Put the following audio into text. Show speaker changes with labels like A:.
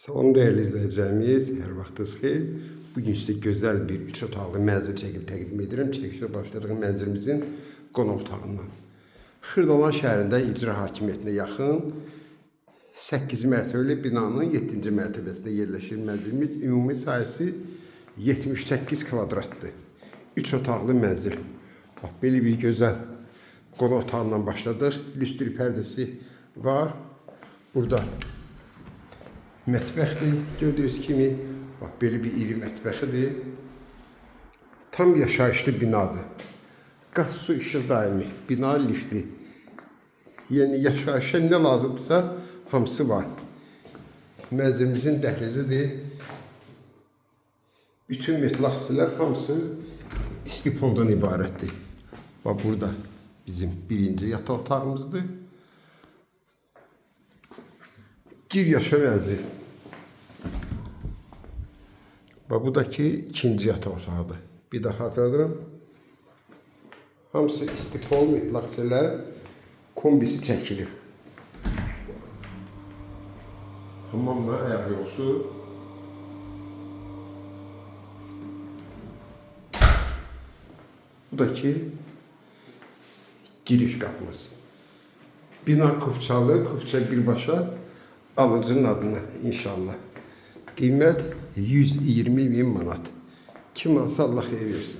A: Salam değerli izleyicilerimiz, her vaxtınız xeyir. Bugün size güzel bir 3 otaqlı mənzil çəkib təqdim edirəm. Çəkişə başladığım mənzilimizin qonaq otağından. Xırdalan şəhərində icra hakimiyyətinə yaxın 8 mərtəbəli binanın 7-ci mərtəbəsində yerləşir mənzilimiz. Ümumi sahəsi 78 kvadratdır. 3 otaqlı mənzil. Bax, belə bir gözəl qonaq otağından başladıq. Lüstri pərdəsi var. Burada mətbəxdir, gördüyünüz kimi, bax, belə bir iri mətbəxidir. Tam yaşayışlı binadır. Qaz, su, işıq daimi, bina lifti. Yəni, yaşayışa nə lazımdırsa, hamısı var. Mənzilimizin dəhlizidir. Bütün metlaq hissələr hamısı istipoldan ibarətdir. Bax, burada bizim birinci yataq otağımızdır. Bir yaşa mənzil. Bax, bu da ki, ikinci yataq otağıdır. Bir daha xatırladıram. Hamısı istipol metlaq hissələr kombisi çəkilir. Hamamla ayaq yolusu. Bu da ki, giriş qapımız. Bina kupçalı, kupça birbaşa alıcının adına inşallah. Qiymət 120 min manat. Kim alsa Allah xeyir versin.